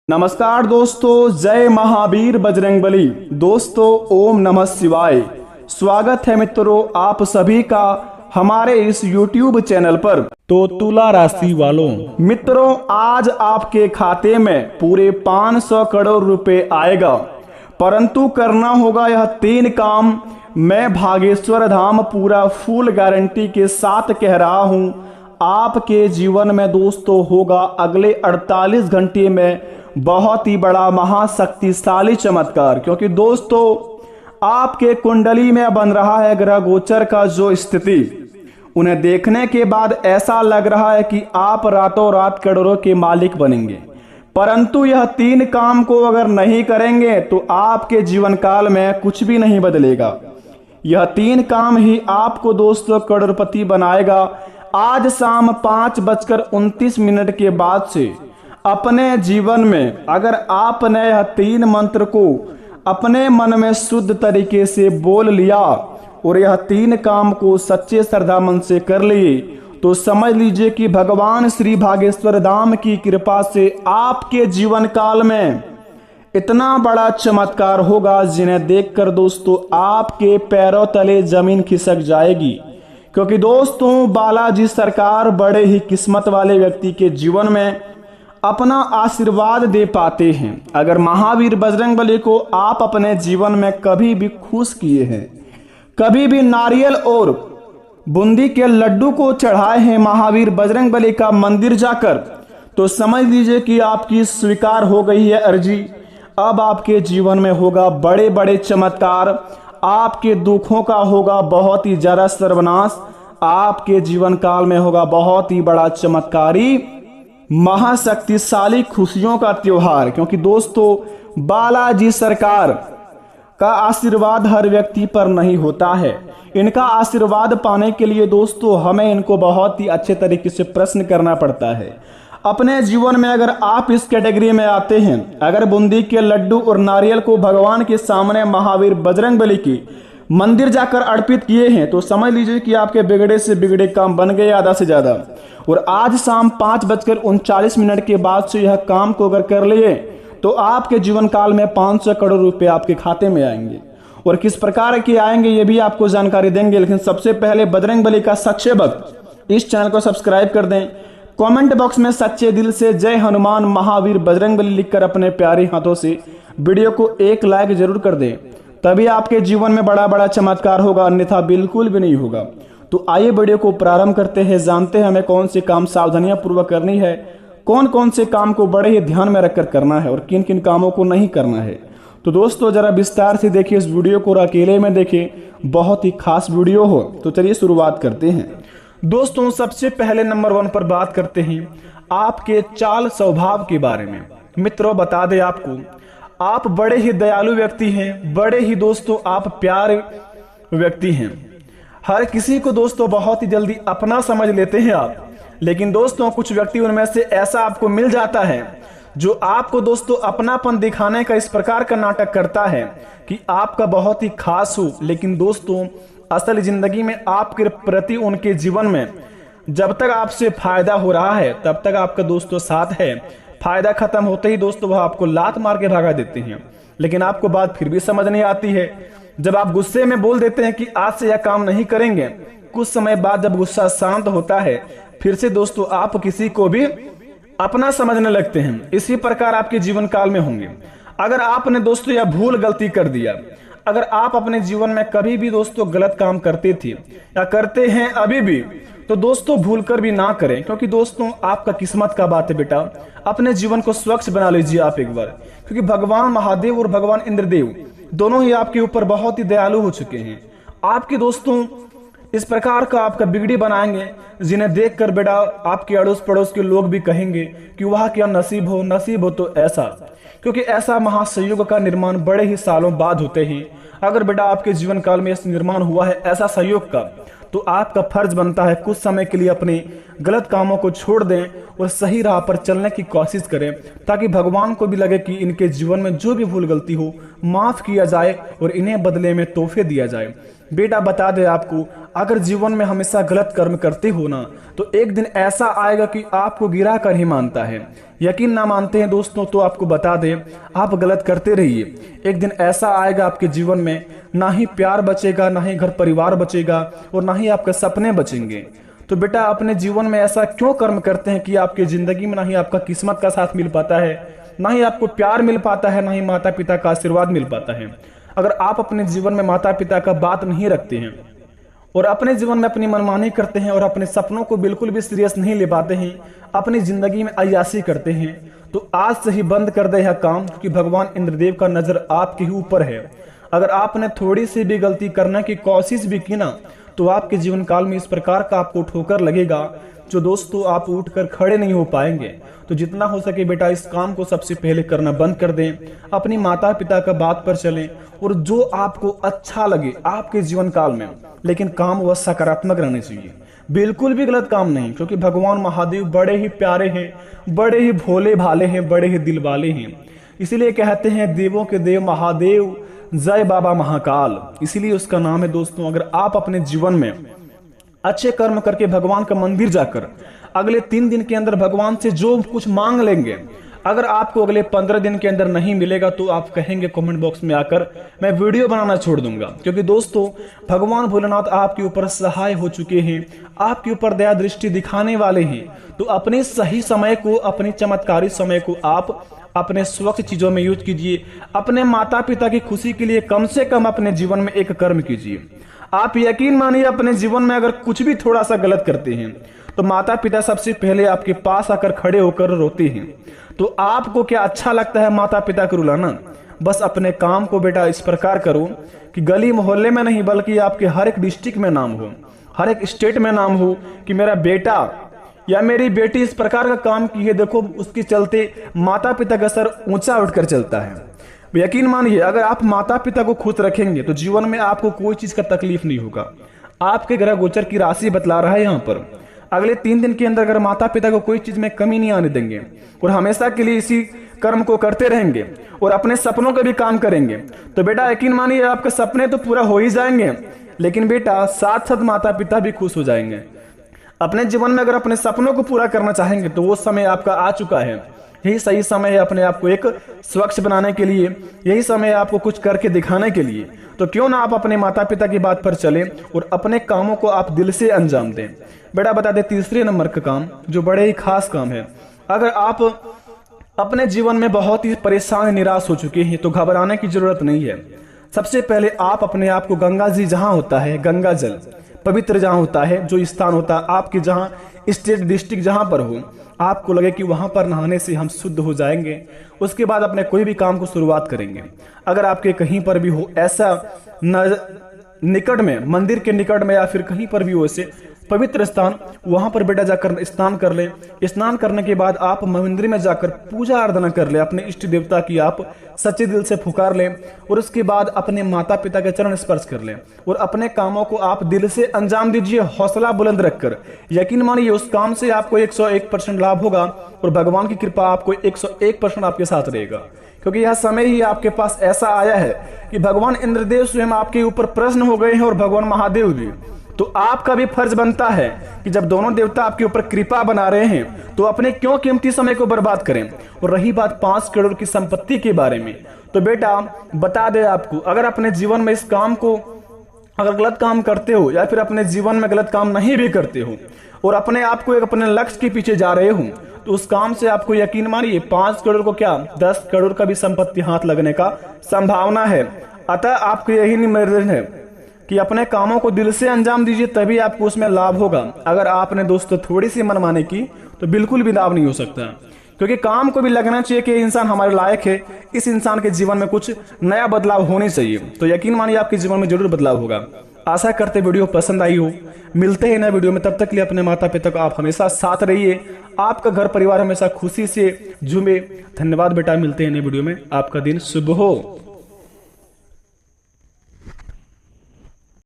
नमस्कार दोस्तों, जय महावीर बजरंगबली। दोस्तों, ओम नमः शिवाय। स्वागत है मित्रों आप सभी का हमारे इस YouTube चैनल पर। तो तुला राशि वालों, मित्रों, आज आपके खाते में पूरे 500 करोड़ रुपए आएगा, परंतु करना होगा यह 3 काम। मैं भागेश्वर धाम पूरा फुल गारंटी के साथ कह रहा हूं, आपके जीवन में दोस्तों होगा अगले 48 घंटे में बहुत ही बड़ा महाशक्तिशाली चमत्कार। क्योंकि दोस्तों, आपके कुंडली में बन रहा है ग्रह गोचर का जो स्थिति, उन्हें देखने के बाद ऐसा लग रहा है कि आप रातों रात करोड़ों के मालिक बनेंगे। परंतु यह 3 काम को अगर नहीं करेंगे तो आपके जीवन काल में कुछ भी नहीं बदलेगा। यह 3 काम ही आपको दोस्तों करोड़पति बनाएगा। आज शाम 5:29 के बाद से अपने जीवन में अगर आपने यह 3 मंत्र को अपने मन में शुद्ध तरीके से बोल लिया और यह 3 काम को सच्चे श्रद्धा मन से कर लिए, तो समझ लीजिए कि भगवान श्री भागेश्वर धाम की कृपा से आपके जीवन काल में इतना बड़ा चमत्कार होगा जिन्हें देखकर दोस्तों आपके पैरों तले जमीन खिसक जाएगी। क्योंकि दोस्तों, बालाजी सरकार बड़े ही किस्मत वाले व्यक्ति के जीवन में अपना आशीर्वाद दे पाते हैं। अगर महावीर बजरंगबली को आप अपने जीवन में कभी भी खुश किए हैं, कभी भी नारियल और बूंदी के लड्डू को चढ़ाए हैं महावीर बजरंगबली का मंदिर जाकर, तो समझ लीजिए कि आपकी स्वीकार हो गई है अर्जी। अब आपके जीवन में होगा बड़े बड़े चमत्कार, आपके दुखों का होगा बहुत ही ज्यादा सर्वनाश, आपके जीवन काल में होगा बहुत ही बड़ा चमत्कारी महाशक्तिशाली खुशियों का त्योहार। क्योंकि दोस्तों, बालाजी सरकार का आशीर्वाद हर व्यक्ति पर नहीं होता है। इनका आशीर्वाद पाने के लिए दोस्तों हमें इनको बहुत ही अच्छे तरीके से प्रश्न करना पड़ता है। अपने जीवन में अगर आप इस कैटेगरी में आते हैं, अगर बूंदी के लड्डू और नारियल को भगवान के सामने महावीर बजरंगबली की मंदिर जाकर अर्पित किए हैं, तो समझ लीजिए कि आपके बिगड़े से बिगड़े काम बन गए आधा से ज्यादा। और आज शाम 5:39 के बाद से यह काम को अगर कर लिए तो आपके जीवन काल में 500 करोड़ रुपए आपके खाते में आएंगे। और किस प्रकार के आएंगे ये भी आपको जानकारी देंगे। लेकिन सबसे पहले बजरंगबली का सच्चे भक्त इस चैनल को सब्सक्राइब कर दें। कमेंट बॉक्स में सच्चे दिल से जय हनुमान महावीर बजरंगबली लिखकर अपने प्यारे हाथों से वीडियो को एक लाइक जरूर कर दें, तभी आपके जीवन में बड़ा बड़ा चमत्कार होगा, अन्यथा बिल्कुल भी नहीं होगा। तो आइए वीडियो को प्रारंभ करते हैं, जानते हैं हमें कौन से काम सावधानियां पूर्वक करनी है, कौन कौन से काम को बड़े ही ध्यान में रखकर करना है और किन किन कामों को नहीं करना है। तो दोस्तों, जरा विस्तार से देखिए इस वीडियो को, अकेले में देखिए, बहुत ही खास वीडियो हो। तो चलिए शुरुआत करते हैं। दोस्तों, सबसे पहले नंबर 1 पर बात करते हैं आपके चाल स्वभाव के बारे में। मित्रों, बता दें आपको, आप बड़े ही दयालु व्यक्ति हैं, बड़े ही दोस्तों आप प्यारे व्यक्ति हैं। हर किसी को दोस्तों बहुत ही जल्दी अपना समझ लेते हैं आप। लेकिन दोस्तों, कुछ व्यक्ति उनमें से ऐसा आपको मिल जाता है जो आपको दोस्तों अपनापन दिखाने का इस प्रकार का नाटक करता है कि आपका बहुत ही खास हो। लेकिन दोस्तों, असल जिंदगी में आपके प्रति उनके जीवन में जब तक आपसे फायदा हो रहा है तब तक आपका दोस्तों साथ है। फायदा खत्म होते ही दोस्तों वह आपको लात मार के भगा देते हैं। लेकिन आपको बात फिर भी समझ नहीं आती है। जब आप गुस्से में बोल देते हैं कि आज से यह काम नहीं करेंगे, कुछ समय बाद जब गुस्सा शांत होता है फिर से दोस्तों आप किसी को भी अपना समझने लगते हैं। इसी प्रकार आपके जीवन काल में होंगे। अगर आपने दोस्तों यह भूल गलती कर दिया, अगर आप अपने जीवन में कभी भी दोस्तों गलत काम करते थे या करते हैं अभी भी, तो दोस्तों भूल कर भी ना करें। क्योंकि दोस्तों आपका किस्मत का बात है बेटा, अपने जीवन को स्वच्छ बना लीजिए आप एक बार। क्योंकि भगवान महादेव और भगवान इंद्रदेव दोनों ही आपके ऊपर बहुत ही दयालु हो चुके हैं। आपके दोस्तों इस प्रकार का आपका बिगड़ी बनाएंगे जिन्हें देखकर बेटा आपके अड़ोस पड़ोस के लोग भी कहेंगे कि वाह क्या नसीब हो तो ऐसा। क्योंकि ऐसा महासंयोग का निर्माण बड़े ही सालों बाद होते ही अगर बेटा आपके जीवन काल में इस निर्माण हुआ है ऐसा संयोग का, तो आपका फर्ज बनता है कुछ समय के लिए अपने गलत कामों को छोड़ दें और सही राह पर चलने की कोशिश करें, ताकि भगवान को भी लगे कि इनके जीवन में जो भी भूल गलती हो माफ किया जाए और इन्हें बदले में तोहफे दिया जाए। बेटा बता दे आपको, अगर जीवन में हमेशा गलत कर्म करते हो ना, तो एक दिन ऐसा आएगा कि आपको गिरा कर ही मानता है। यकीन ना मानते हैं दोस्तों तो आपको बता दें, आप गलत करते रहिए। एक दिन ऐसा आएगा आपके जीवन में, ना ही प्यार बचेगा, ना ही घर परिवार बचेगा, और ना ही आपके सपने बचेंगे। तो बेटा अपने जीवन में ऐसा क्यों कर्म करते हैं कि आपकी जिंदगी में ना ही आपका किस्मत का साथ मिल पाता है, ना ही आपको प्यार मिल पाता है, ना ही माता पिता का आशीर्वाद मिल पाता है। अगर आप अपने जीवन में माता पिता का बात नहीं रखते हैं और अपने जीवन में अपनी मनमानी करते हैं और अपने सपनों को बिल्कुल भी सीरियस नहीं ले पाते हैं, अपनी जिंदगी में अय्याशी करते हैं, तो आज से ही बंद कर दे यह काम, क्योंकि भगवान इंद्रदेव का नजर आपके ही ऊपर है। अगर आपने थोड़ी सी भी गलती करने की कोशिश भी की ना, तो आपके जीवन काल में इस प्रकार का आपको ठोकर लगेगा जो दोस्तों आप उठकर खड़े नहीं हो पाएंगे। तो जितना हो सके बेटा इस काम को सबसे पहले करना बंद कर दें, अपनी माता पिता का बात पर चलें, और जो आपको अच्छा लगे आपके जीवन काल में, लेकिन काम वह सकारात्मक रहने चाहिए, बिल्कुल भी गलत काम नहीं। क्योंकि भगवान महादेव बड़े ही प्यारे हैं, बड़े ही भोले भाले हैं, बड़े ही दिल वाले हैं। इसीलिए कहते हैं देवों के देव महादेव, जय बाबा महाकाल, इसीलिए उसका नाम है। दोस्तों अगर आप अपने जीवन में अच्छे कर्म करके भगवान का मंदिर जाकर अगले 3 दिन के अंदर भगवान से जो कुछ मांग लेंगे, अगर आपको अगले 15 दिन के अंदर नहीं मिलेगा तो आप कहेंगे कमेंट बॉक्स में आकर मैं वीडियो बनाना छोड़ दूंगा। क्योंकि दोस्तों भगवान भोलेनाथ आपके ऊपर सहाय हो चुके हैं, आपके ऊपर दया दृष्टि दिखाने वाले हैं। तो अपने सही समय को, अपनी चमत्कारी समय को आप अपने स्वच्छ चीजों में यूज कीजिए। अपने माता पिता की खुशी के लिए कम से कम अपने जीवन में एक कर्म कीजिए। आप यकीन मानिए अपने जीवन में अगर कुछ भी थोड़ा सा गलत करते हैं तो माता पिता सबसे पहले आपके पास आकर खड़े होकर रोते हैं। तो आपको क्या अच्छा लगता है माता पिता को रुलाना? बस अपने काम को बेटा इस प्रकार करो कि गली मोहल्ले में नहीं बल्कि आपके हर एक डिस्ट्रिक्ट में नाम हो, हर एक स्टेट में नाम हो कि मेरा बेटा या मेरी बेटी इस प्रकार का काम की है, देखो उसके चलते माता पिता का सर ऊंचा उठकर चलता है। यकीन मानिए अगर आप माता पिता को खुश रखेंगे तो जीवन में आपको कोई चीज का तकलीफ नहीं होगा। आपके ग्रह गोचर की राशि बतला रहा है यहाँ पर, अगले 3 दिन के अंदर अगर माता पिता को कोई चीज में कमी नहीं आने देंगे और हमेशा के लिए इसी कर्म को करते रहेंगे और अपने सपनों का भी काम करेंगे, तो बेटा यकीन मानिए आपके सपने तो पूरा हो ही जाएंगे, लेकिन बेटा साथ साथ माता पिता भी खुश हो जाएंगे। अपने जीवन में अगर अपने सपनों को पूरा करना चाहेंगे तो वो समय आपका आ चुका है। यही सही समय है अपने आप को एक स्वच्छ बनाने के लिए, यही समय है आपको कुछ करके दिखाने के लिए। तो क्यों ना आप अपने माता पिता की बात पर चलें और अपने कामों को आप दिल से अंजाम दें। बेटा बता दें तीसरे नंबर का काम जो बड़े ही खास काम है। अगर आप अपने जीवन में बहुत ही परेशान निराश हो चुके हैं तो घबराने की जरूरत नहीं है। सबसे पहले आप अपने आप को गंगा जी जहां होता है, गंगा जल पवित्र जहां होता है, जो स्थान होता है आपके जहां स्टेट डिस्ट्रिक्ट जहां पर हो, आपको लगे कि वहां पर नहाने से हम शुद्ध हो जाएंगे, उसके बाद अपने कोई भी काम को शुरुआत करेंगे। अगर आपके कहीं पर भी हो ऐसा निकट में, मंदिर के निकट में या फिर कहीं पर भी हो ऐसे पवित्र स्थान, वहां पर बेटा जाकर स्नान कर ले। स्नान करने के बाद आप मंदिर में जाकर पूजा आराधना कर ले, अपने इष्ट देवता की आप सच्चे दिल से पुकार ले और उसके बाद अपने माता पिता के चरण स्पर्श कर ले और अपने कामों को आप दिल से अंजाम दीजिए, हौसला बुलंद रखकर। यकीन मानिए उस काम से आपको 101% लाभ होगा और भगवान की कृपा आपको 101% आपके साथ रहेगा। क्योंकि यह समय ही आपके पास ऐसा आया है कि भगवान इंद्रदेव स्वयं आपके ऊपर प्रसन्न हो गए हैं और भगवान महादेव भी। तो आपका भी फर्ज बनता है कि जब दोनों देवता आपके ऊपर कृपा बना रहे हैं तो अपने क्यों कीमती समय को बर्बाद करें। और रही बात 5 करोड़ की संपत्ति के बारे में, तो बेटा बता दे आपको, अगर अपने जीवन में इस काम को अगर गलत काम करते हो या फिर अपने जीवन में गलत काम नहीं भी करते हो और अपने आप को एक अपने लक्ष्य के पीछे जा रहे हो, तो उस काम से आपको यकीन मानिए 5 करोड़ को क्या 10 करोड़ का भी संपत्ति हाथ लगने का संभावना है। अतः आपको यही निवेदन है कि अपने कामों को दिल से अंजाम दीजिए, तभी आपको उसमें लाभ होगा। अगर आपने दोस्तों थोड़ी सी मनमानी की तो बिल्कुल भी लाभ नहीं हो सकता, क्योंकि काम को भी लगना चाहिए कि इंसान हमारे लायक है, इस इंसान के जीवन में कुछ नया बदलाव होने चाहिए। तो यकीन मानिए आपके जीवन में जरूर बदलाव होगा। आशा करते वीडियो पसंद आई हो। मिलते हैं नए वीडियो में, तब तक के लिए अपने माता पिता को आप हमेशा साथ रहिए, आपका घर परिवार हमेशा खुशी से झूमे। धन्यवाद बेटा, मिलते हैं नए वीडियो में, आपका दिन शुभ हो।